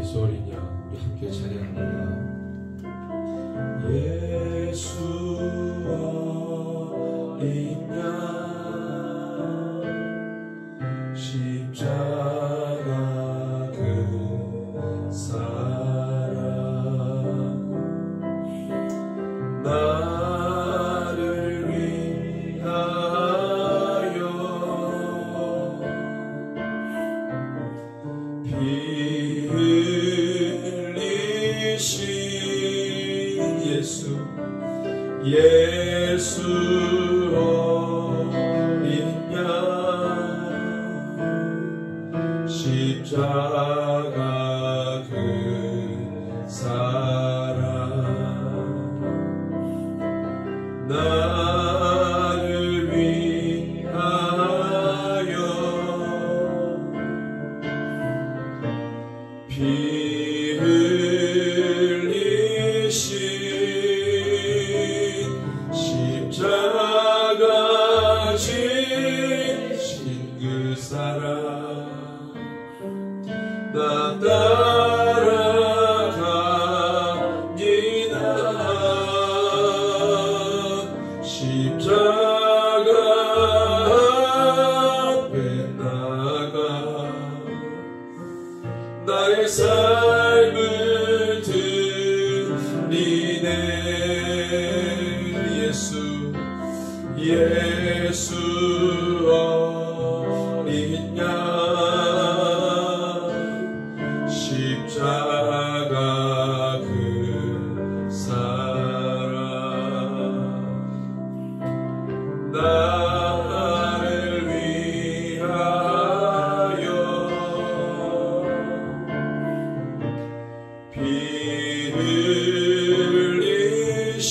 예수 어린 양 우리 함께 찬양합니다. 예수 어린 양 십자가 그 사랑 나를 위하여 피 흘리신 예수 어린 양 십자가 그 사랑 나를 위하여 피 흘리신 십자가 지신 그 사랑 나 따라갑니다. 십자가 앞에 나가 나의 삶을 드리네. 예수 어린 양 십자가 그 사랑 나를 위하여 피 흘리신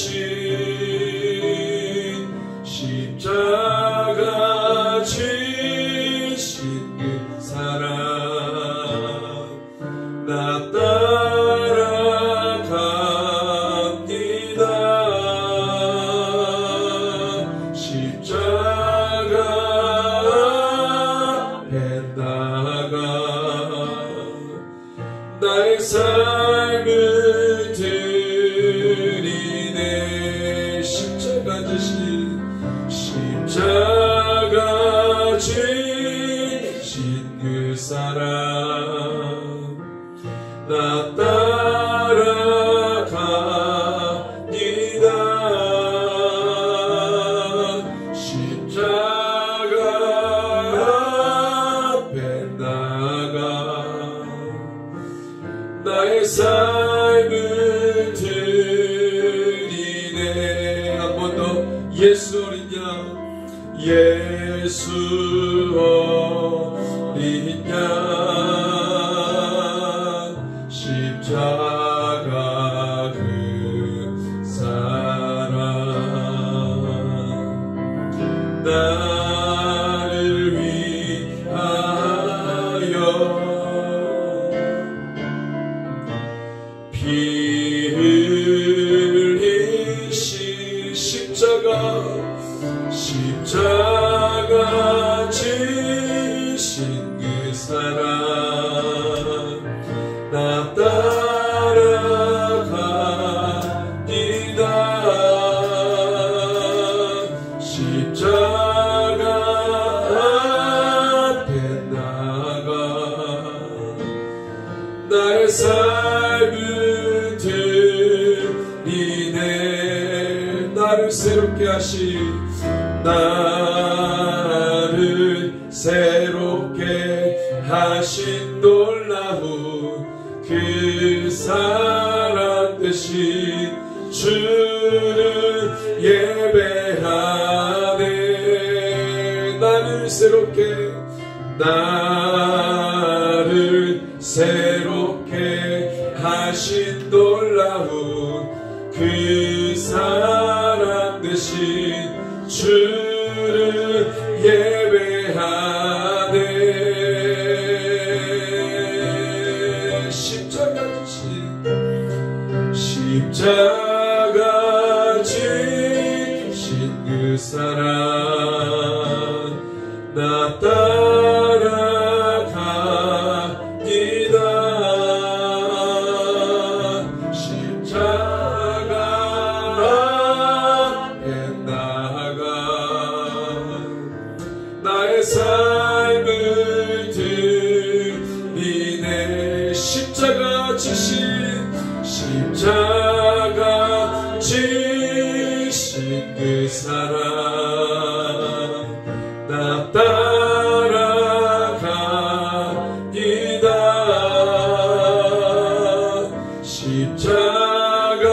십자가 지신 그 사랑 나 따라갑니다. 십자가 앞에 나가 나의 삶을 드리네. 십자가 지신 그 사랑 나 따라갑니다. 십자가 앞에 나가 나의 삶을 드리네. 한 번 더 예수 어린 양 예수 어린 양 십자가 그 사랑 나를 위하여 피 흘리신 십자가 지신 그 사랑 나 따라갑니다. 십자가 앞에 나가 나의 삶을 드리네. 나를 새롭게 하신 놀라운 그 사랑 되신 주를 예배하네. 나를 새롭게 하신 놀라운 그 사랑 되신 주를 예배하네. 십자가 지신 그 사랑 나 따라갑니다. 나의 삶을 드리네. 십자가 지신 그 사랑 나 따라가이다. 십자가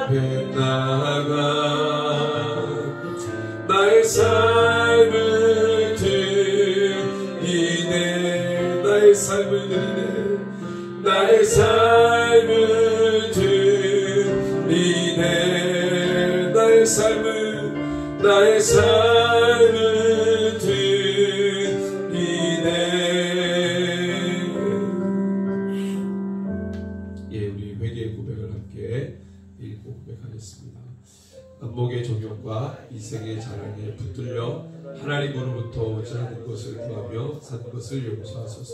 앞에 나가 나의 삶을 드리네. 나의 삶을 드리네. 나의 삶을 드리네. 나의 삶을 드리네. 예, 우리 회개의 고백을 함께 읽고 고백하겠습니다. 안목의 종용과 이생의 자랑에 붙들려 하나님으로부터 오지 않은 것을 구하며 산 것을 용서하소서.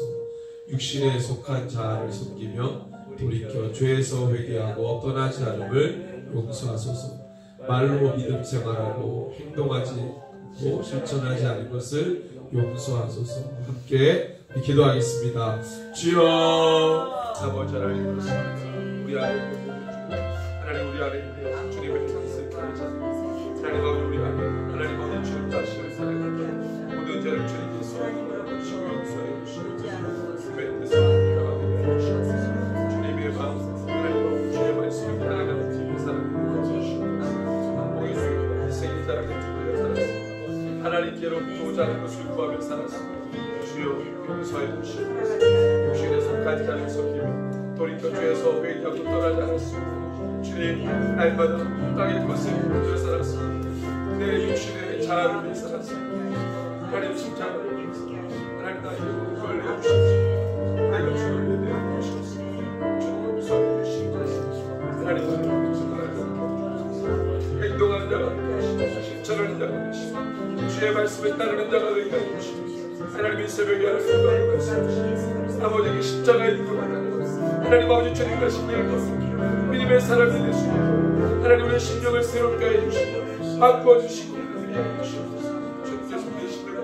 육신에 속한 자아를 섬기며 돌이켜 죄에서 회개하고 떠나지 않음을 용서하소서. 말로 믿음 생활하고 행동하고 실천하지 않은 것을 용서하소서. 함께 기도하겠습니다. 주여, 아버지 하나님 그렇습니다. 우리 안에 하나님, 우리 안에 주님의 찬스 하나님 아버지, 우리 안에 하나님 아버지 주님 자신을 사랑하며 모든 죄를 주님께서 용서해 주시고 주님의 뜻을 주님의 마음 하나님 주의 말씀을 따라가는 주님의 사랑을 하나님께로부터 오지 않은 것을 구하며 살았습니다. 주여 용서해 주시고 육신에 속한 자를 섬기며 돌이켜 죄에서 회개하고 떠나지 않았습니다. 주님, 날마다 땅의 것을 위해 살았습니다. 내 육신의 자아를 위해 살았습니다. 하나님 십자가를 위해서 하나님 나의 영혼을 내어주십시오. 내가 주를 내어주십시오. 주님 용서해 주시고 하나님 행동하는 자가 실천하는 자가 되시고 주의 말씀에 따르는 자가 되게 하시고 하나님 이 새벽에 하나님 아버지 그 십자가의 이끌어 하나님 아버지 주님과 신령을 믿음의 사람이 되시고 하나님의 신령을 새롭게 해주시고 바꿔주시고 주님께서 내 신령을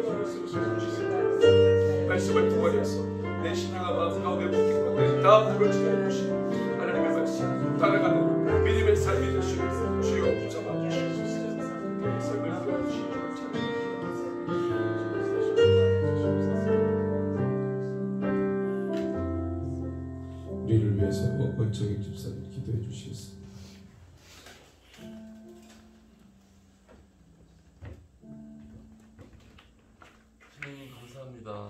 말씀을 통하여서 내 신령과 마음 가운데 묶인 것들이 다 풀어지게 해주시고 하나님의 말씀 따라가는 믿음의 삶이 되시고 주여 붙잡아주시고 삶을 도와주시고 우리를 위해서 원청인 집사님 기도해 주시겠습니다. 주님 감사합니다.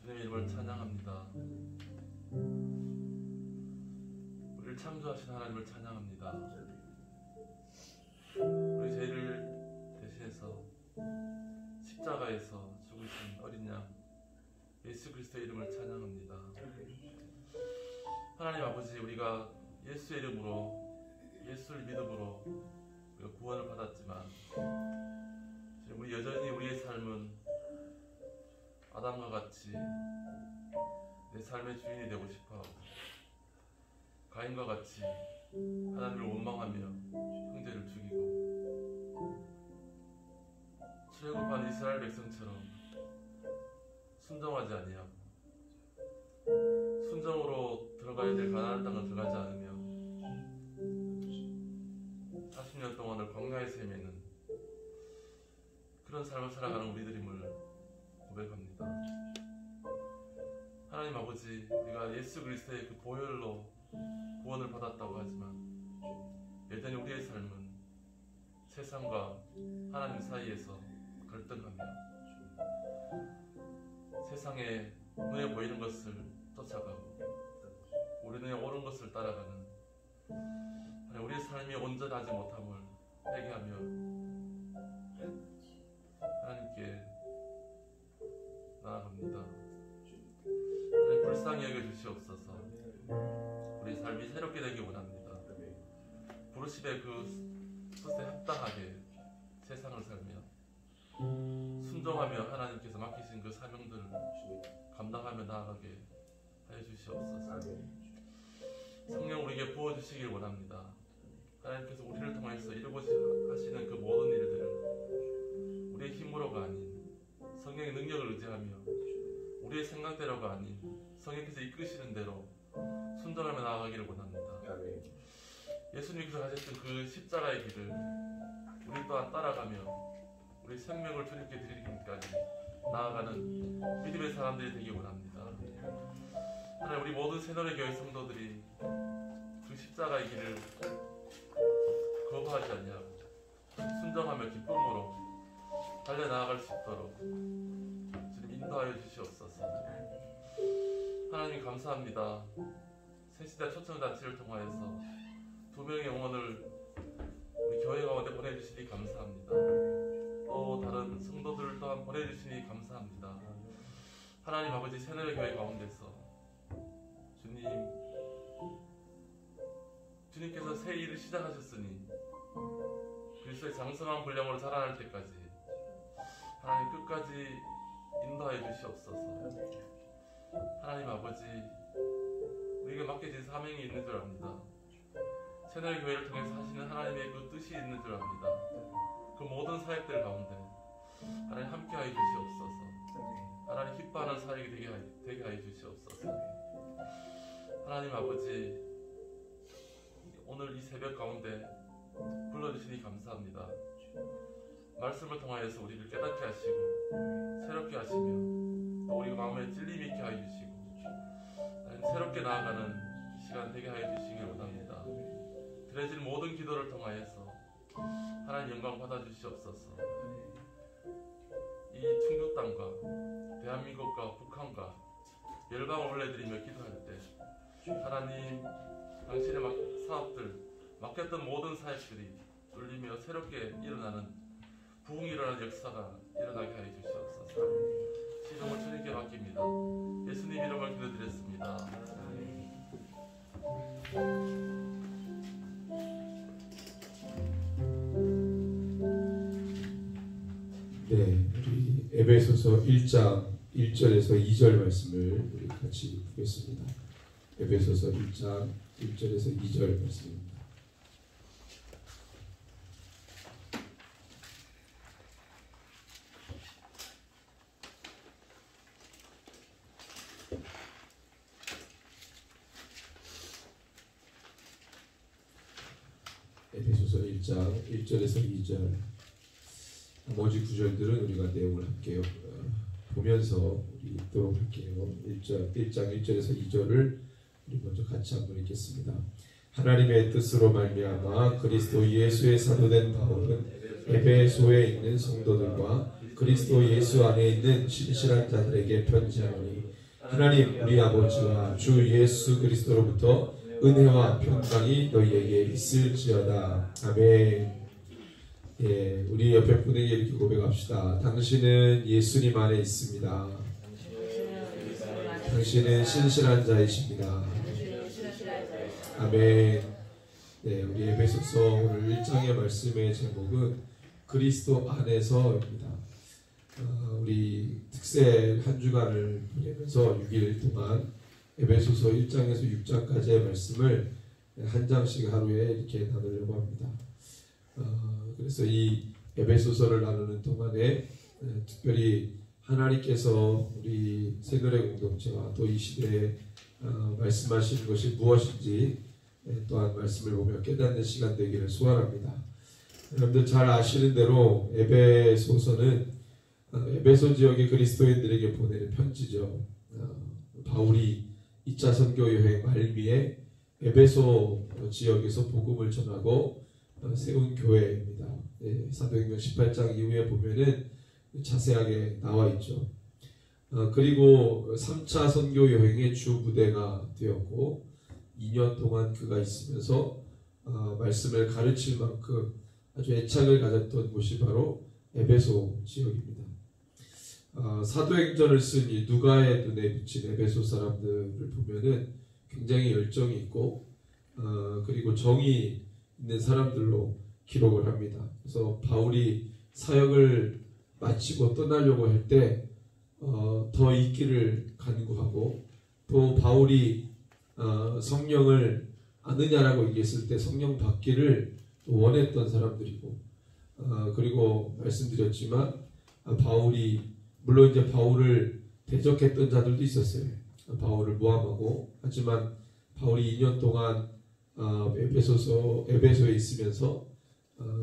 주님의 이름을 찬양합니다. 우리를 창조하신 하나님을 찬양합니다. 우리 죄를 대신해서 십자가에서 죽으신 어린 양 예수 그리스도의 이름을 찬양합니다. 하나님 아버지, 우리가 예수의 이름으로 예수를 믿음으로 우리가 구원을 받았지만 우리 여전히 우리의 삶은 아담과 같이 내 삶의 주인이 되고 싶어하고 가인과 같이 하나님을 원망하며 형제를 죽이고 출애굽한 이스라엘 백성처럼 순종하지 아니하고 순종으로 들어가야 될 가나안 땅을 들어가지 않으며 40년 동안을 광야에서 헤매는 그런 삶을 살아가는 우리들임을 고백합니다. 하나님 아버지, 우리가 예수 그리스도의 그 보혈로 구원을 받았다고 하지만 여전히 우리의 삶은 세상과 하나님 사이에서 갈등하며 세상에 눈에 보이는 것을 쫓아가고 우리 눈에 옳은 것을 따라가는 우리의 삶이 온전하지 못함을 회개하며 하나님께 나아갑니다. 하나님 불쌍히 여겨주시옵소서. 우리 삶이 새롭게 되기 원합니다. 부르심의 그 뜻에 합당하게 세상을 살며 순종하며 하나님께서 맡기신 그 사명들을 감당하며 나아가게 하여 주시옵소서. 성령 우리에게 부어주시길 원합니다. 하나님께서 우리를 통해서 이루고자 하시는 그 모든 일들을 우리의 생각대로가 아닌 성령께서 이끄시는 대로 순종하며 나아가기를 원합니다. 예수님께서 가셨던 그 십자가의 길을 우리 또한 따라가며 우리 생명을 주님께 드리기까지 나아가는 믿음의 사람들이 되기 원합니다. 하나님, 우리 모든 새노래 교회 성도들이 그 십자가의 길을 거부하지 아니하고 순종하며 기쁨으로 달려나아갈 수 있도록 주님 인도하여 주시옵소서. 하나님 감사합니다. 새시대 초청잔치를 통하여서 2명의 영혼을 우리 교회 가운데 보내주시니 감사합니다. 또 다른 성도들 또한 보내주시니 감사합니다. 하나님 아버지, 새노래 교회 가운데서 주님께서 새 일을 시작하셨으니 그리스도의 장성한 분량으로 자라날 때까지 하나님 끝까지 인도하여 주시옵소서. 하나님 아버지, 우리에게 맡겨진 사명이 있는 줄 압니다. 새노래 교회를 통해서 하시는 하나님의 그 뜻이 있는 줄 압니다. 그 모든 사역들 가운데 하나님 함께하여 주시옵소서. 하나님 기뻐하는 사역이 되게 하여 주시옵소서. 하나님 아버지, 오늘 이 새벽 가운데 불러주시니 감사합니다. 말씀을 통하여서 우리를 깨닫게 하시고 새롭게 하시며 또 우리 마음에 찔림이 있게 하여 주시고 하나님 새롭게 나아가는 시간 되게 하여 주시길 원합니다. 드려진 모든 기도를 통하여서 하나님 영광 받아 주시옵소서. 이 충북 땅과 대한민국과 북한과 열방을 올려드리며 기도할 때 하나님, 당신의 사업들, 맡겼던 모든 사역들이 뚫리며 새롭게 일어나는 부흥이 일어나는 역사가 일어나게 하여 주시옵소서. 시동을 주님께 맡깁니다. 예수님 이름을 기도드렸습니다. 네, 우리 에베소서 1장 1절에서 2절 말씀을 우리 같이 보겠습니다. 에베소서 1장 1절에서 2절 말씀입니다. 에베소서 1장 1절에서 2절, 나머지 구절들은 우리가 내용을 함께 보면서 우리 읽도록 할게요. 1장 1절에서 2절을 우리 먼저 같이 한번 읽겠습니다. 하나님의 뜻으로 말미암아 그리스도 예수의 사도된 바울은 에베소에 있는 성도들과 그리스도 예수 안에 있는 신실한 자들에게 편지하노니, 하나님 우리 아버지와 주 예수 그리스도로부터 은혜와 평강이 너희에게 있을지어다. 아멘. 예, 우리 옆에 분에게 이렇게 고백합시다. 당신은 예수님 안에 있습니다. 당신은 신실한 자이십니다. 아멘. 네, 우리 에베소서 오늘 1장의 말씀의 제목은 그리스도 안에서입니다. 우리 특세 한 주간을 보내면서 6일 동안 에베소서 1장에서 6장까지의 말씀을 한 장씩 하루에 이렇게 나누려고 합니다. 그래서 이 에베소서를 나누는 동안에 특별히 하나님께서 우리 새노래 공동체와 또 이 시대에 말씀하시는 것이 무엇인지 또한 말씀을 보며 깨닫는 시간 되기를 소원합니다. 여러분들 잘 아시는 대로 에베소서는 에베소 지역의 그리스도인들에게 보내는 편지죠. 바울이 2차 선교 여행 말미에 에베소 지역에서 복음을 전하고 세운 교회입니다. 사도행전 18장 이후에 보면은 자세하게 나와 있죠. 그리고 3차 선교 여행의 주 부대가 되었고 2년 동안 그가 있으면서 말씀을 가르칠 만큼 아주 애착을 가졌던 곳이 바로 에베소 지역입니다. 사도행전을 쓴 이 누가의 눈에 비친 에베소 사람들을 보면은 굉장히 열정이 있고 그리고 정이 있는 사람들로 기록을 합니다. 그래서 바울이 사역을 마치고 떠나려고 할 때 더 있기를 간구하고, 또 바울이 성령을 아느냐라고 얘기했을 때 성령 받기를 원했던 사람들이고, 그리고 말씀드렸지만 바울이 물론 이제 바울을 대적했던 자들도 있었어요. 바울을 모함하고. 하지만 바울이 2년 동안 에베소에 있으면서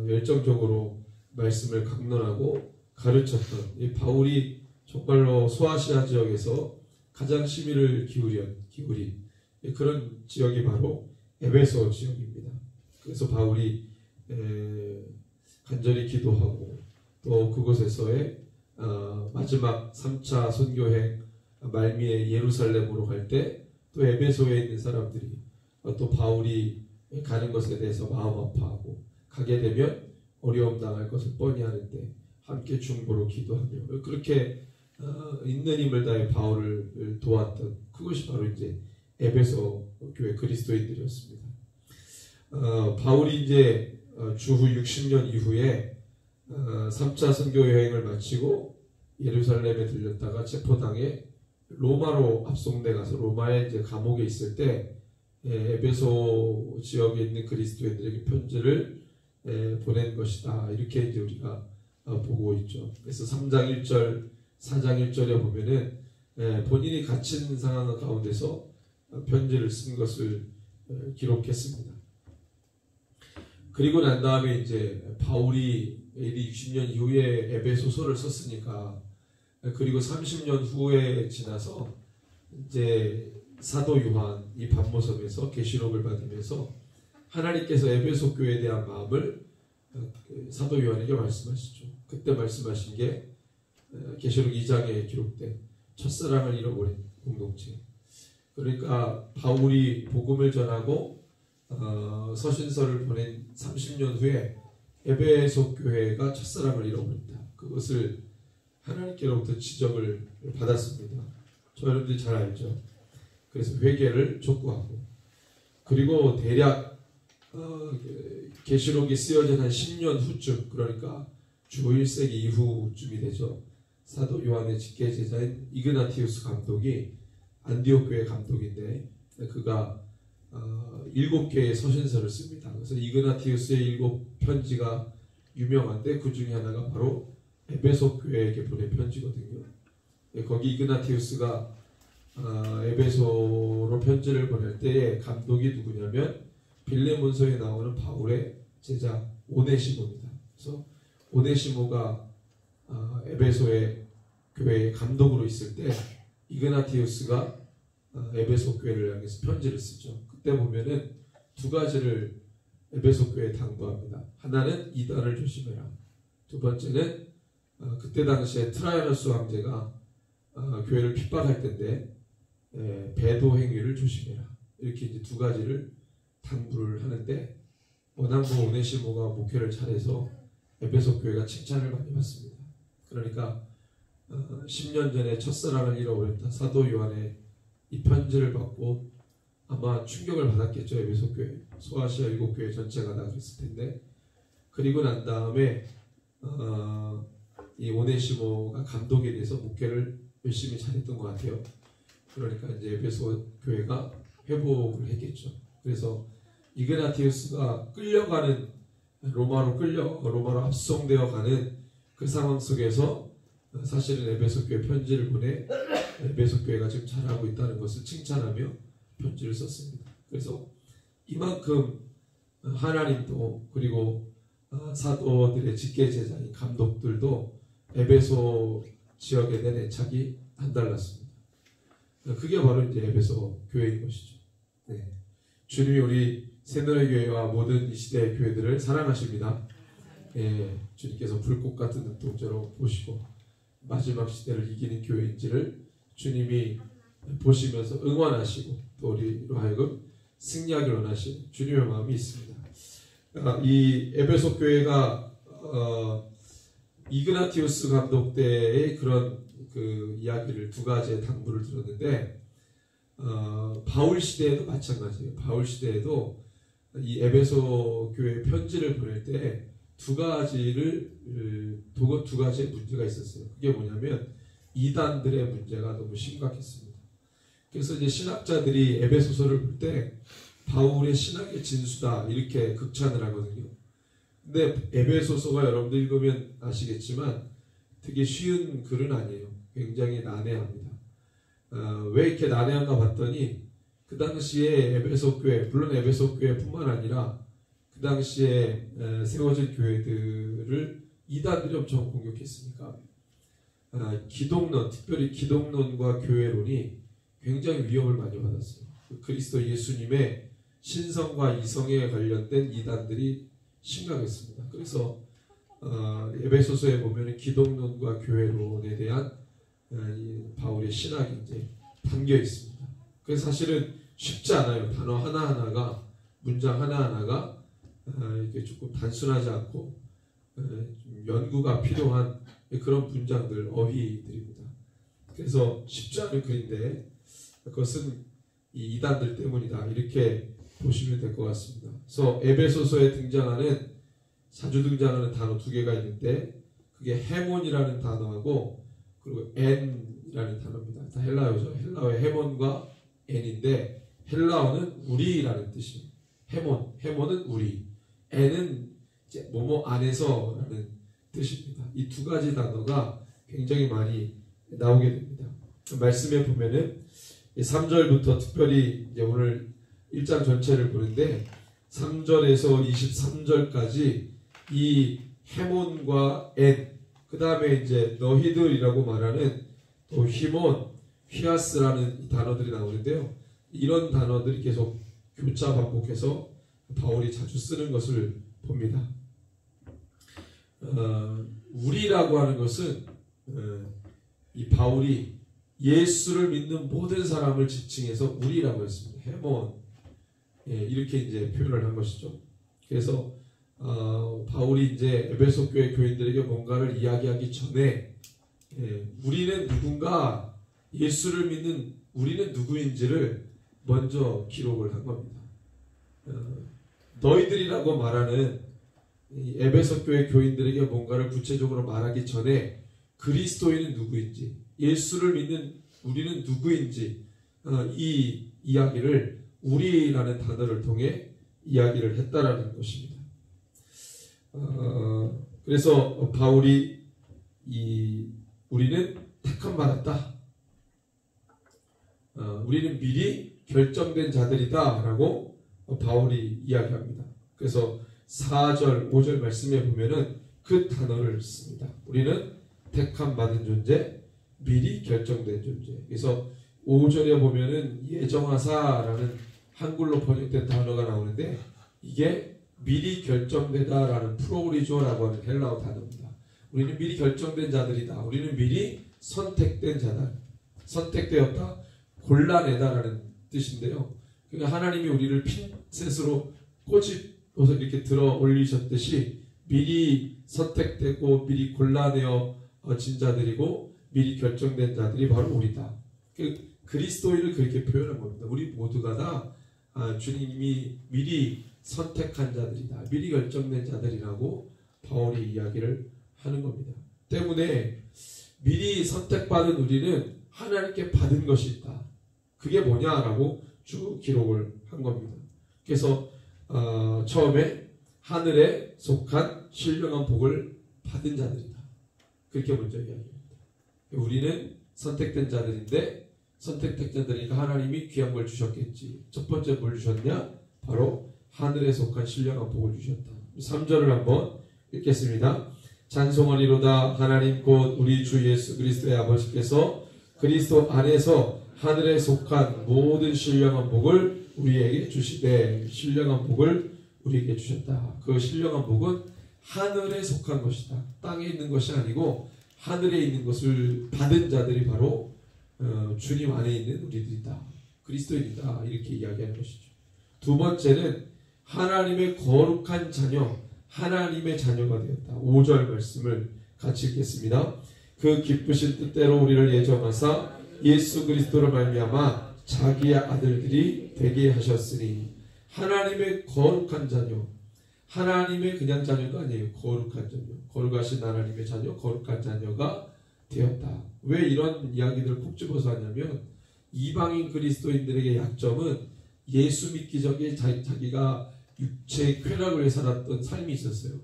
열정적으로 말씀을 강론하고 가르쳤던 이 바울이 정말로 소아시아 지역에서 가장 시민을 기울인 그런 지역이 바로 에베소 지역입니다. 그래서 바울이 간절히 기도하고 또 그곳에서의 마지막 3차 선교행 말미에 예루살렘으로 갈 때 또 에베소에 있는 사람들이 또 바울이 가는 것에 대해서 마음 아파하고 가게 되면 어려움 당할 것을 뻔히 하는데 함께 중보로 기도하며 그렇게 있는 힘을 다해 바울을 도왔던 그것이 바로 이제 에베소 교회 그리스도인들이었습니다. 바울이 이제 주후 60년 이후에 3차 선교 여행을 마치고 예루살렘에 들렸다가 체포당해 로마로 압송돼 가서 로마의 이제 감옥에 있을 때 에베소 지역에 있는 그리스도인들에게 편지를 보낸 것이다. 이렇게 이제 우리가 보고 있죠. 그래서 3장 1절, 4장 1절에 보면은 본인이 갇힌 상황 가운데서 편지를 쓴 것을 기록했습니다. 그리고 난 다음에 이제 바울이 AD 60년 이후에 에베소서를 썼으니까 그리고 30년 후에 지나서 이제 사도 요한이 반모섬에서 계시록을 받으면서 하나님께서 에베소 교회에 대한 마음을 사도 요한에게 말씀하시죠. 그때 말씀하신 게 계시록 2장에 기록된 첫사랑을 잃어버린 공동체. 그러니까 바울이 복음을 전하고 서신서를 보낸 30년 후에 에베소 교회가 첫사랑을 잃어버린다. 그것을 하나님께로부터 지적을 받았습니다. 저 여러분들이 잘 알죠. 그래서 회개를 촉구하고 그리고 대략 계시록이 쓰여진 한 10년 후쯤 그러니까 주 1세기 이후쯤이 되죠. 사도 요한의 직계 제자인 이그나티우스 감독이 안디옥 교회 감독인데 그가 7개의 서신서를 씁니다. 그래서 이그나티우스의 7편지가 유명한데 그 중에 하나가 바로 에베소 교회에게 보낸 편지거든요. 거기 이그나티우스가 에베소로 편지를 보낼 때의 감독이 누구냐면 빌레몬서에 나오는 바울의 제자 오네시모입니다. 그래서 오네시모가 에베소의 교회의 감독으로 있을 때 이그나티우스가 에베소 교회를 향해서 편지를 쓰죠. 그때 보면은 두 가지를 에베소 교회에 당부합니다. 하나는 이단을 조심해라. 두 번째는 그때 당시에 트라이아누스 황제가 교회를 핍박할 텐데 배도 행위를 조심해라. 이렇게 이제 두 가지를 당부를 하는데 원앙부 오네시모가 목회를 잘해서 에베소 교회가 칭찬을 많이 받습니다. 그러니까 10년 전에 첫사랑을 잃어버렸다 사도 요한의 이 편지를 받고 아마 충격을 받았겠죠. 에베소 교회 소아시아 7교회 전체가 다 그랬을 텐데 그리고 난 다음에 이 오네시모가 감독에 대해서 목회를 열심히 잘했던 것 같아요. 그러니까 이제 에베소 교회가 회복을 했겠죠. 그래서 이그나티우스가 끌려가는 로마로 압송되어 가는 그 상황 속에서 사실은 에베소 교회 편지를 보내 에베소 교회가 지금 잘하고 있다는 것을 칭찬하며 편지를 썼습니다. 그래서 이만큼 하나님도 그리고 사도들의 직계 제자인 감독들도 에베소 지역에 대한 애착이 남달랐습니다. 그게 바로 이제 에베소 교회인 것이죠. 네. 주님이 우리 새노래교회와 모든 이 시대의 교회들을 사랑하십니다. 예, 주님께서 불꽃 같은 눈동자로 보시고 마지막 시대를 이기는 교회인지를 주님이 보시면서 응원하시고 또 우리로 하여금 승리하기를 원하시는 주님의 마음이 있습니다. 이 에베소 교회가 이그나티우스 감독 때의 그런 그 이야기를 두 가지의 당부를 들었는데 바울 시대에도 마찬가지예요. 바울 시대에도 이 에베소 교회 편지를 보낼 때 두 가지의 문제가 있었어요. 그게 뭐냐면 이단들의 문제가 너무 심각했습니다. 그래서 이제 신학자들이 에베소서를 볼 때 바울의 신학의 진수다 이렇게 극찬을 하거든요. 근데 에베소서가 여러분들 읽으면 아시겠지만 되게 쉬운 글은 아니에요. 굉장히 난해합니다. 왜 이렇게 난해한가 봤더니 그 당시에 에베소 교회, 물론 에베소 교회뿐만 아니라 그 당시에 세워진 교회들을 이단들이 엄청 공격했으니까 기독론, 특별히 기독론과 교회론이 굉장히 위협을 많이 받았어요. 그리스도 예수님의 신성과 이성에 관련된 이단들이 심각했습니다. 그래서 에베소서에 보면 기독론과 교회론에 대한 바울의 신학이 이제 담겨 있습니다. 그래서 사실은 쉽지 않아요. 단어 하나하나가, 문장 하나하나가 이게 조금 단순하지 않고 좀 연구가 필요한 그런 문장들, 어휘들입니다. 그래서 쉽지 않은 글인데 그것은 이 이단들 때문이다, 이렇게 보시면 될 것 같습니다. 그래서 에베소서에 자주 등장하는 단어 두 개가 있는데 그게 헤몬이라는 단어하고 그리고 엔이라는 단어입니다. 다 헬라어죠. 헬라어의 헤몬과 엔인데 헬라어는 우리라는 뜻이에요. 헤몬은 우리, 엔은 이제 뭐뭐 안에서라는 뜻입니다. 이 두 가지 단어가 굉장히 많이 나오게 됩니다. 말씀에 보면은 3절부터 특별히 이제 오늘 1장 전체를 보는데 3절에서 23절까지 이 헤몬과 엔, 그 다음에 이제 너희들이라고 말하는 또 히몬, 휘아스라는 이 단어들이 나오는데요. 이런 단어들이 계속 교차 반복해서 바울이 자주 쓰는 것을 봅니다. 우리라고 하는 것은 이 바울이 예수를 믿는 모든 사람을 지칭해서 우리라고 했습니다. 헤몬, 이렇게 이제 표현을 한 것이죠. 그래서 바울이 이제 에베소 교회 교인들에게 뭔가를 이야기하기 전에 우리는 누군가, 예수를 믿는 우리는 누구인지를 먼저 기록을 한 겁니다. 너희들이라고 말하는 이 에베소 교회 교인들에게 뭔가를 구체적으로 말하기 전에 그리스도인은 누구인지, 예수를 믿는 우리는 누구인지 이 이야기를 우리라는 단어를 통해 이야기를 했다라는 것입니다. 그래서 바울이 우리는 택함 받았다, 우리는 미리 결정된 자들이다 라고 바울이 이야기합니다. 그래서 4절, 5절 말씀에 보면은 그 단어를 씁니다. 우리는 택함 받은 존재, 미리 결정된 존재. 그래서 5절에 보면은 예정하사라는 한글로 번역된 단어가 나오는데 이게 미리 결정되다라는 프로리조라고 하는 헬라어 단어입니다. 우리는 미리 결정된 자들이다. 우리는 미리 선택된 자다. 선택되었다, 골라내다라는 뜻인데요. 그러니까 하나님이 우리를 핀셋으로 꼬집어서 이렇게 들어 올리셨듯이 미리 선택되고 미리 골라내어 진 자들이고 미리 결정된 자들이 바로 우리다. 그리스도인을 그렇게 표현한 겁니다. 우리 모두가 다 주님이 미리 선택한 자들이다, 미리 결정된 자들이라고 바울이 이야기를 하는 겁니다. 때문에 미리 선택받은 우리는 하나님께 받은 것이 있다. 그게 뭐냐라고 쭉 기록을 한 겁니다. 그래서 처음에 하늘에 속한 신령한 복을 받은 자들이다, 그렇게 먼저 이야기합니다. 우리는 선택된 자들인데 선택된 자들이니까 하나님이 귀한 걸 주셨겠지. 첫 번째 뭘 주셨냐? 바로 하늘에 속한 신령한 복을 주셨다. 3절을 한번 읽겠습니다. 찬송하리로다. 하나님 곧 우리 주 예수 그리스도의 아버지께서 그리스도 안에서 하늘에 속한 모든 신령한 복을 우리에게 주시되, 신령한 복을 우리에게 주셨다. 그 신령한 복은 하늘에 속한 것이다. 땅에 있는 것이 아니고 하늘에 있는 것을 받은 자들이 바로 주님 안에 있는 우리들이다, 그리스도인이다, 이렇게 이야기하는 것이죠. 두 번째는 하나님의 거룩한 자녀, 하나님의 자녀가 되었다. 5절 말씀을 같이 읽겠습니다. 그 기쁘신 뜻대로 우리를 예정하사 예수 그리스도로 말미암아 자기의 아들들이 되게 하셨으니. 하나님의 거룩한 자녀, 하나님의 그냥 자녀가 아니에요. 거룩한 자녀, 거룩하신 하나님의 자녀, 거룩한 자녀가 되었다. 왜 이런 이야기들을 콕 집어서 하냐면 이방인 그리스도인들에게 약점은 예수 믿기 전에 자기가 육체의 쾌락을 위해 살았던 삶이 있었어요.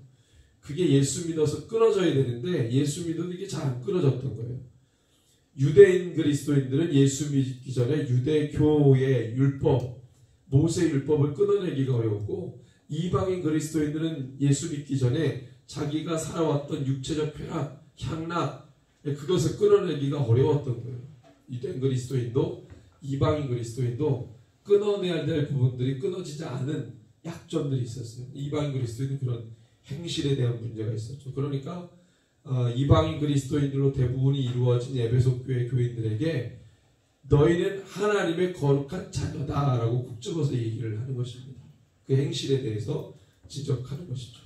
그게 예수 믿어서 끊어져야 되는데 예수 믿어도 이게 잘 안 끊어졌던 거예요. 유대인 그리스도인들은 예수 믿기 전에 유대교의 율법, 모세 율법을 끊어내기가 어려웠고, 이방인 그리스도인들은 예수 믿기 전에 자기가 살아왔던 육체적 쾌락, 향락, 그것을 끊어내기가 어려웠던 거예요. 유대인 그리스도인도 이방인 그리스도인도 끊어내야 될 부분들이 끊어지지 않은 약점들이 있었어요. 이방인 그리스도인은 그런 행실에 대한 문제가 있었죠. 그러니까 이방인 그리스도인들로 대부분이 이루어진 에베소 교회 교인들에게 너희는 하나님의 거룩한 자녀다라고 국집어서 얘기를 하는 것입니다. 그 행실에 대해서 지적하는 것이죠.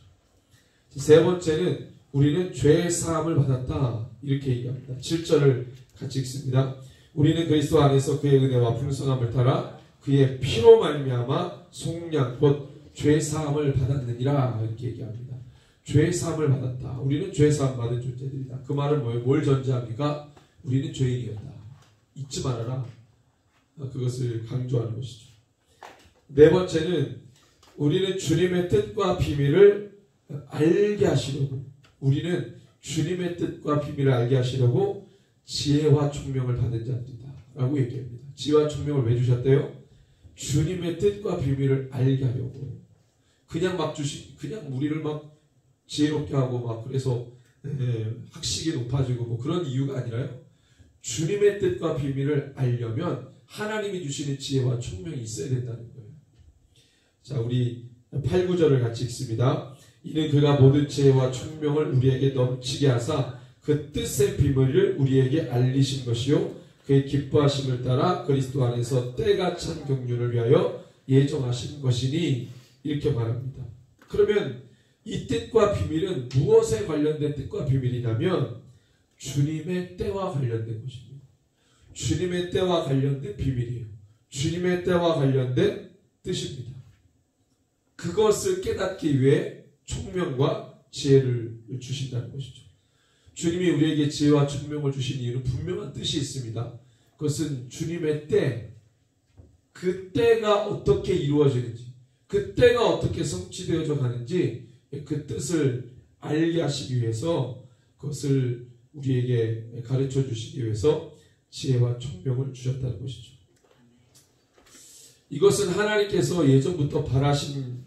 세 번째는 우리는 죄 사함을 받았다 이렇게 얘기합니다. 7절을 같이 읽습니다. 우리는 그리스도 안에서 그의 은혜와 풍성함을 따라 그의 피로 말미암아 속량 곧 죄 사함을 받았느니라 이렇게 얘기합니다. 죄 사함을 받았다. 우리는 죄 사함 받은 존재들이다. 그 말은 뭐예요? 뭘 전제합니까? 우리는 죄인이었다. 잊지 말아라. 그것을 강조하는 것이죠. 네 번째는 우리는 주님의 뜻과 비밀을 알게 하시려고, 우리는 주님의 뜻과 비밀을 알게 하시려고 지혜와 총명을 받은 자들이다 라고 얘기합니다. 지혜와 총명을 왜 주셨대요? 주님의 뜻과 비밀을 알게 하려고. 그냥 막 그냥 우리를 막 지혜롭게 하고 막 그래서 학식이 높아지고 뭐 그런 이유가 아니라요. 주님의 뜻과 비밀을 알려면 하나님이 주시는 지혜와 총명이 있어야 된다는 거예요. 자, 우리 8, 9절을 같이 읽습니다. 이는 그가 모든 지혜와 총명을 우리에게 넘치게 하사 그 뜻의 비밀을 우리에게 알리신 것이요 그의 기뻐하심을 따라 그리스도 안에서 때가 찬 경륜을 위하여 예정하신 것이니 이렇게 말합니다. 그러면 이 뜻과 비밀은 무엇에 관련된 뜻과 비밀이냐면 주님의 때와 관련된 것입니다. 주님의 때와 관련된 비밀이에요. 주님의 때와 관련된 뜻입니다. 그것을 깨닫기 위해 총명과 지혜를 주신다는 것이죠. 주님이 우리에게 지혜와 총명을 주신 이유는 분명한 뜻이 있습니다. 그것은 주님의 때, 그 때가 어떻게 이루어지는지, 그 때가 어떻게 성취되어져 가는지 그 뜻을 알게 하시기 위해서, 그것을 우리에게 가르쳐 주시기 위해서 지혜와 총명을 주셨다는 것이죠. 이것은 하나님께서 예전부터 바라신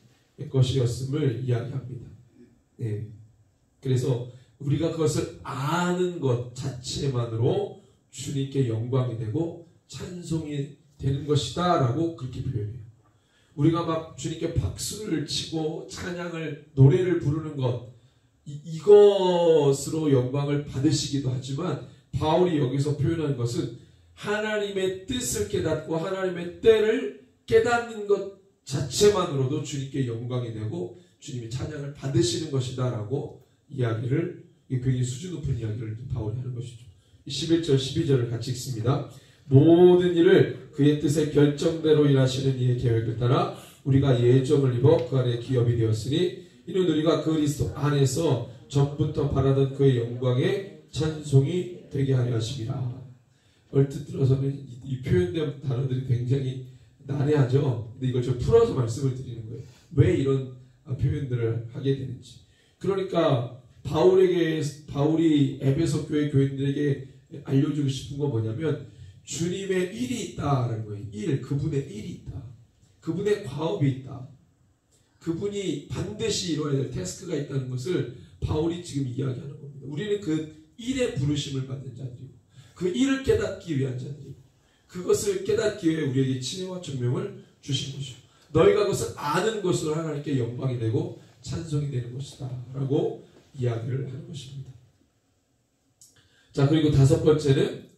것이었음을 이야기합니다. 네. 그래서 우리가 그것을 아는 것 자체만으로 주님께 영광이 되고 찬송이 되는 것이다 라고 그렇게 표현해요. 우리가 막 주님께 박수를 치고 찬양을, 노래를 부르는 것, 이것으로 영광을 받으시기도 하지만 바울이 여기서 표현한 것은 하나님의 뜻을 깨닫고 하나님의 때를 깨닫는 것 자체만으로도 주님께 영광이 되고 주님이 찬양을 받으시는 것이다 라고 이야기를, 굉장히 수준 높은 이야기를 바울이 하는 것이죠. 11절 12절을 같이 읽습니다. 모든 일을 그의 뜻의 결정대로 일하시는 이의 계획을 따라 우리가 예정을 입어 그 안에 기업이 되었으니 이는 우리가 그리스도 안에서 전부터 바라던 그의 영광의 찬송이 되게 하려 하심이라. 얼핏 들어서는 이 표현된 단어들이 굉장히 난해하죠. 근데 이걸 좀 풀어서 말씀을 드리는 거예요. 왜 이런 표현들을 하게 되는지. 그러니까 바울이 에베소 교회 교인들에게 알려주고 싶은 건 뭐냐면 주님의 일이 있다라는 거예요. 그분의 일이 있다. 그분의 과업이 있다. 그분이 반드시 이루어야 될 태스크가 있다는 것을 바울이 지금 이야기하는 겁니다. 우리는 그 일에 부르심을 받는 자들이고 그 일을 깨닫기 위한 자들이고 그것을 깨닫기 위해 우리에게 지혜와 총명을 주신 것이죠. 너희가 그것을 아는 것으로 하나님께 영광이 되고 찬송이 되는 것이다 라고 이야기를 하는 것입니다. 자, 그리고 다섯 번째는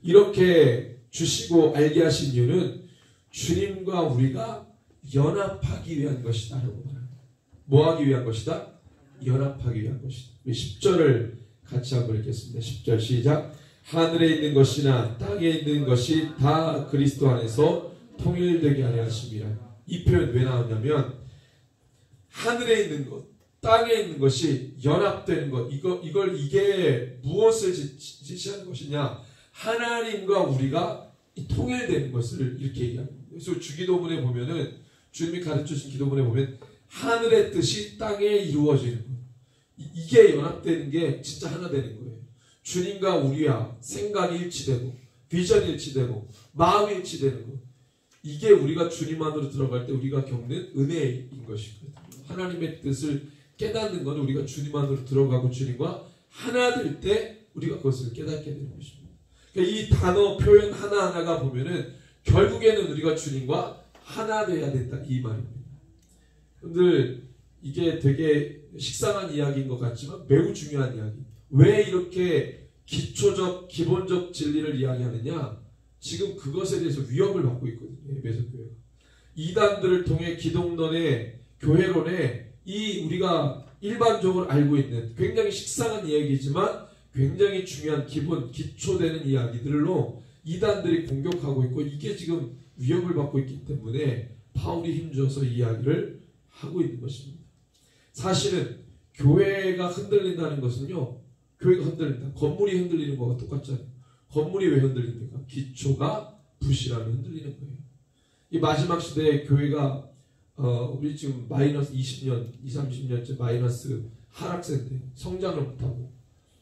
이렇게 주시고 알게 하신 이유는 주님과 우리가 연합하기 위한 것이다 라고 말합니다. 뭐 하기 위한 것이다? 연합하기 위한 것이다. 10절을 같이 한번 읽겠습니다. 10절 시작. 하늘에 있는 것이나 땅에 있는 것이 다 그리스도 안에서 통일되게 하려 하심이라. 이 표현 왜 나왔냐면 하늘에 있는 것, 땅에 있는 것이 연합되는 것, 이게 무엇을 지시하는 것이냐? 하나님과 우리가 통일되는 것을 이렇게 얘기합니다. 그래서 주기도문에 보면은 주님이 가르쳐주신 기도문에 보면 하늘의 뜻이 땅에 이루어지는 것, 이게 연합되는 게 진짜 하나 되는 거예요. 주님과 우리와 생각이 일치되고 비전이 일치되고 마음이 일치되는 것, 이게 우리가 주님 안으로 들어갈 때 우리가 겪는 은혜인 것이거든요. 하나님의 뜻을 깨닫는 것은 우리가 주님 안으로 들어가고 주님과 하나 될 때 우리가 그것을 깨닫게 되는 것입니다. 그러니까 이 단어 표현 하나하나가 보면은 결국에는 우리가 주님과 하나 돼야 된다, 이 말입니다. 여러분들, 이게 되게 식상한 이야기인 것 같지만 매우 중요한 이야기. 왜 이렇게 기초적 기본적 진리를 이야기하느냐? 지금 그것에 대해서 위협을 받고 있거든요. 에베소 교회가. 이단들을 통해 기독론의 교회론에 이 우리가 일반적으로 알고 있는 굉장히 식상한 이야기지만 굉장히 중요한 기본 기초되는 이야기들로 이단들이 공격하고 있고, 이게 지금 위협을 받고 있기 때문에 바울이 힘줘서 이 이야기를 하고 있는 것입니다. 사실은 교회가 흔들린다는 것은요, 교회가 흔들린다, 건물이 흔들리는 거와 똑같잖아요. 건물이 왜 흔들립니까? 기초가 부실하면 흔들리는 거예요. 이 마지막 시대에 교회가 우리 지금 마이너스 20년, 20, 30년째 마이너스 하락세인데 성장을 못하고,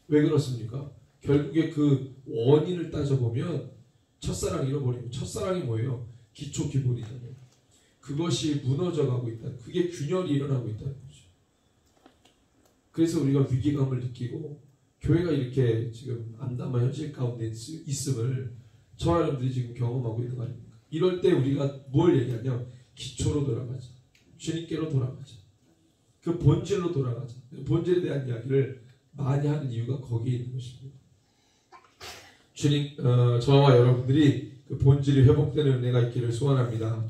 왜 그렇습니까? 결국에 그 원인을 따져보면 첫사랑 잃어버리고, 첫사랑이 뭐예요? 기초 기본이잖아요. 그것이 무너져가고 있다. 그게 균열이 일어나고 있다는 거죠. 그래서 우리가 위기감을 느끼고 교회가 이렇게 지금 암담한 현실 가운데 있음을 저와 여러분들이 지금 경험하고 있는 거 아닙니까? 이럴 때 우리가 뭘 얘기하냐면 기초로 돌아가자. 주님께로 돌아가자. 그 본질로 돌아가자. 본질에 대한 이야기를 많이 하는 이유가 거기에 있는 것입니다. 주님, 저와 여러분들이 그 본질이 회복되는 은혜가 있기를 소원합니다.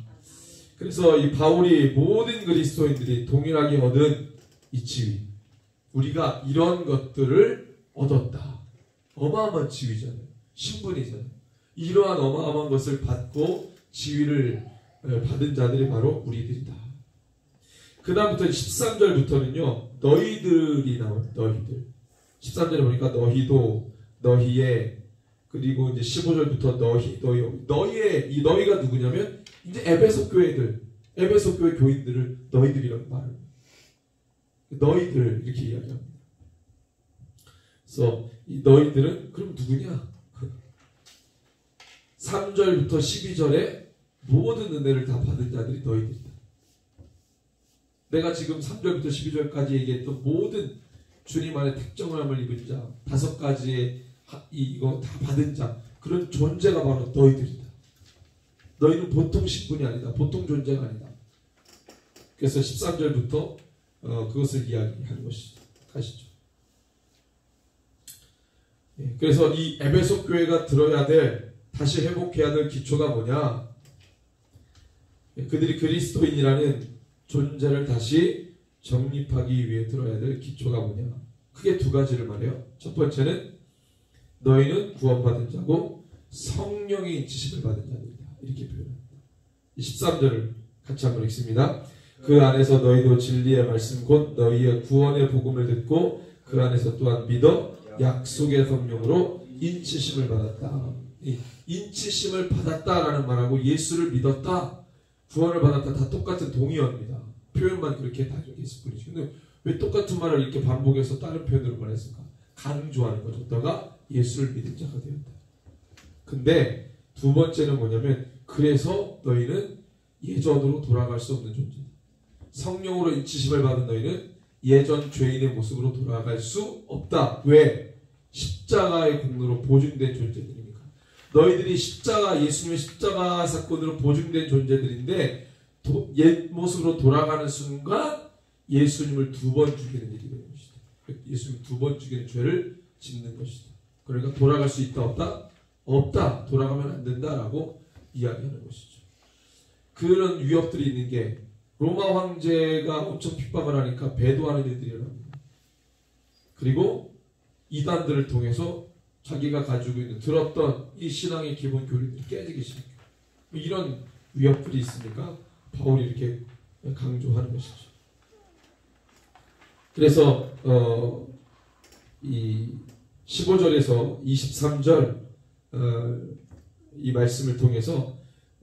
그래서 이 바울이 모든 그리스도인들이 동일하게 얻은 이 지위, 우리가 이런 것들을 얻었다. 어마어마한 지위잖아요. 신분이잖아요. 이러한 어마어마한 것을 받고 지위를 받은 자들이 바로 우리들이다. 그 다음부터 13절부터는요, 너희들이 나와요. 너희들. 13절에 보니까 너희도, 너희의, 그리고 이제 15절부터 너희의, 이 너희가 누구냐면 이제 에베소 교회들, 에베소 교회 교인들을 너희들이라고 말합니다. 너희들 이렇게 이야기합니다. 그래서 이 너희들은 그럼 누구냐? 3절부터 12절에 모든 은혜를 다 받은 자들이 너희들이다. 내가 지금 3절부터 12절까지 얘기했던 모든 주님 안에 특정함을 입은 자, 5가지의 이거 다 받은 자, 그런 존재가 바로 너희들이다. 너희는 보통 신분이 아니다. 보통 존재가 아니다. 그래서 13절부터 그것을 이야기하는 것이죠. 가시죠. 예, 그래서 이 에베소 교회가 들어야 될, 다시 회복해야 될 기초가 뭐냐? 예, 그들이 그리스도인이라는 존재를 다시 정립하기 위해 들어야 될 기초가 뭐냐? 크게 2가지를 말해요. 첫 번째는 너희는 구원받은 자고 성령의 인치심을 받은 자들이다. 이렇게 표현합니다. 13절을 같이 한번 읽습니다. 그 안에서 너희도 진리의 말씀 곧 너희의 구원의 복음을 듣고 그 안에서 또한 믿어 약속의 성령으로 인치심을 받았다. 인치심을 받았다라는 말하고 예수를 믿었다, 구원을 받았다, 다 똑같은 동의어입니다. 표현만 그렇게 다르겠을 뿐이죠. 근데 왜 똑같은 말을 이렇게 반복해서 다른 표현으로 말했을까? 강조하는 거죠. 너가 예수를 믿은 자가 되었다. 근데 2번째는 뭐냐면 그래서 너희는 예전으로 돌아갈 수 없는 존재다. 성령으로 인치심을 받은 너희는 예전 죄인의 모습으로 돌아갈 수 없다. 왜? 십자가의 공로로 보증된 존재들이니까. 너희들이 예수님의 십자가 사건으로 보증된 존재들인데 옛 모습으로 돌아가는 순간 예수님을 2번 죽이는 일이 되는 것이다. 예수님 2번 죽이는 죄를 짓는 것이다. 그러니까 돌아갈 수 있다 없다? 없다. 돌아가면 안 된다라고 이야기하는 것이죠. 그런 위협들이 있는 게 로마 황제가 엄청 핍박을 하니까 배도하는 일들이 일어납니다. 그리고 이단들을 통해서 자기가 가지고 있는 들었던 이 신앙의 기본 교리들이 깨지기 시작해요. 이런 위협들이 있으니까 바울이 이렇게 강조하는 것이죠. 그래서 이 15절에서 23절 이 말씀을 통해서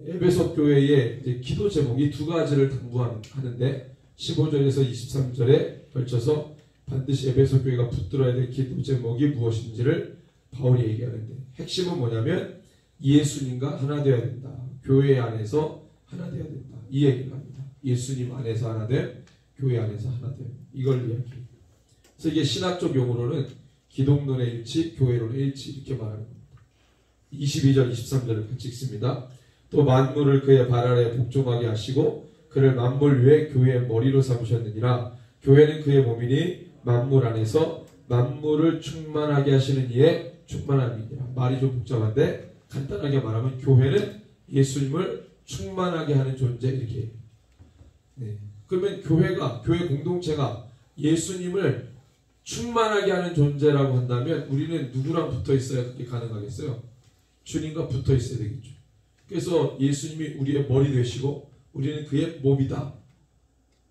에베소 교회의 이제 기도 제목 이 2가지를 당부하는데 15절에서 23절에 걸쳐서 반드시 에베소 교회가 붙들어야 될 기도 제목이 무엇인지를 바울이 얘기하는데 핵심은 뭐냐면 예수님과 하나 되어야 된다. 교회 안에서 하나 되어야 된다. 이 얘기를 합니다. 예수님 안에서 하나 됨, 교회 안에서 하나 됨. 이걸 이야기해요. 그래서 이게 신학적 용어로는 기독론의 일치, 교회론의 일치 이렇게 말하는 겁니다. 22절, 23절을 같이 읽습니다. 또 만물을 그의 발 아래 복종하게 하시고 그를 만물 위에 교회의 머리로 삼으셨느니라. 교회는 그의 몸이니 만물 안에서 만물을 충만하게 하시는 이의 충만함이니라. 말이 좀 복잡한데 간단하게 말하면 교회는 예수님을 충만하게 하는 존재 이렇게 해요. 네. 그러면 교회 공동체가 예수님을 충만하게 하는 존재라고 한다면 우리는 누구랑 붙어 있어야 그게 가능하겠어요? 주님과 붙어 있어야 되겠죠. 그래서 예수님이 우리의 머리 되시고 우리는 그의 몸이다.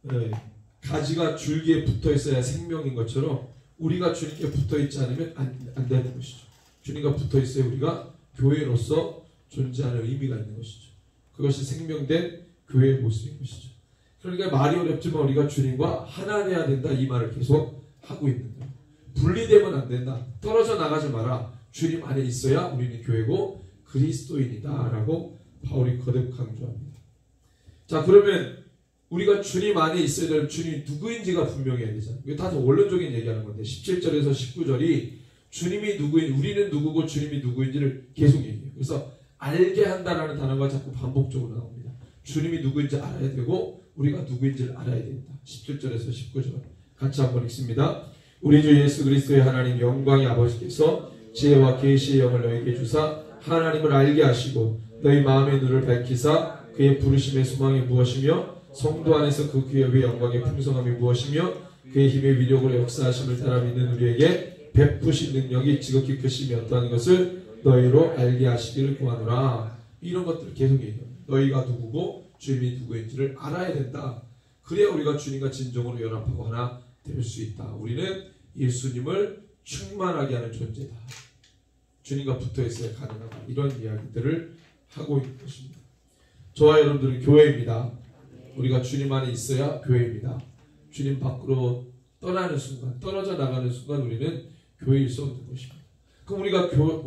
네. 가지가 줄기에 붙어 있어야 생명인 것처럼 우리가 주님께 붙어 있지 않으면 안 되는 것이죠. 주님과 붙어 있어야 우리가 교회로서 존재하는 의미가 있는 것이죠. 그것이 생명된 교회의 모습인 것이죠. 그러니까 말이 어렵지만 우리가 주님과 하나 되어야 된다 이 말을 계속 하고 있는 거예요. 분리되면 안 된다. 떨어져 나가지 마라. 주님 안에 있어야 우리는 교회고 그리스도인이다 라고 바울이 거듭 강조합니다. 자, 그러면 우리가 주님 안에 있어야 될 주님이 누구인지가 분명해야 되잖아요. 이게 다 원론적인 얘기하는 건데 17절에서 19절이 주님이 누구인, 우리는 누구고 주님이 누구인지를 계속 얘기해요. 그래서 알게 한다라는 단어가 자꾸 반복적으로 나옵니다. 주님이 누구인지 알아야 되고 우리가 누구인지를 알아야 된다. 17절에서 19절 같이 한번 읽습니다. 우리 주 예수 그리스도의 하나님 영광의 아버지께서 지혜와 계시의 영을 너희에게 주사 하나님을 알게 하시고 너희 마음의 눈을 밝히사 그의 부르심의 소망이 무엇이며 성도 안에서 그 귀의 영광의 풍성함이 무엇이며 그의 힘의 위력으로 역사하심을 따라 믿는 우리에게 베푸신 능력이 지극히 크심이 어떠한 것을 너희로 알게 하시기를 구하노라. 이런 것들을 계속 얘기합니다. 너희가 누구고 주님이 누구인지를 알아야 된다. 그래야 우리가 주님과 진정으로 연합하고 하나 될 수 있다. 우리는 예수님을 충만하게 하는 존재다. 주님과 붙어 있어야 가능하다. 이런 이야기들을 하고 있는 것입니다. 저와 여러분들은 교회입니다. 우리가 주님 안에 있어야 교회입니다. 주님 밖으로 떠나는 순간, 떨어져 나가는 순간 우리는 교회일 수 없는 것입니다. 그럼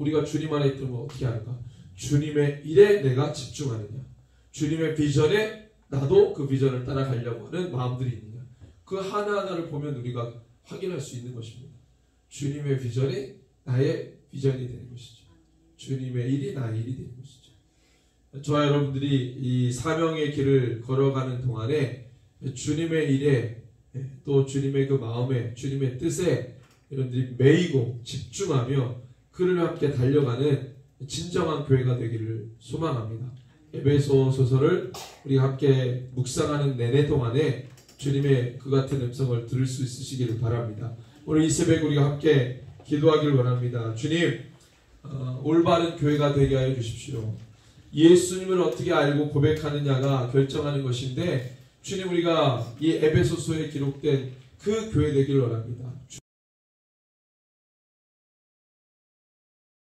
우리가 주님 안에 있으면 어떻게 할까? 주님의 일에 내가 집중하느냐? 주님의 비전에 나도 그 비전을 따라가려고 하는 마음들이 있느냐? 그 하나하나를 보면 우리가 확인할 수 있는 것입니다. 주님의 비전이 나의 비전이 되는 것이죠. 주님의 일이 나의 일이 되는 것이죠. 저와 여러분들이 이 사명의 길을 걸어가는 동안에 주님의 일에 또 주님의 그 마음에 주님의 뜻에 여러분들이 매이고 집중하며 그를 함께 달려가는 진정한 교회가 되기를 소망합니다. 에베소 소설을 우리가 함께 묵상하는 내내 동안에 주님의 그 같은 음성을 들을 수 있으시기를 바랍니다. 오늘 이 새벽 우리가 함께 기도하기를 원합니다. 주님, 올바른 교회가 되게 하여 주십시오. 예수님을 어떻게 알고 고백하느냐가 결정하는 것인데 주님, 우리가 이 에베소서에 기록된 그 교회 되기를 원합니다.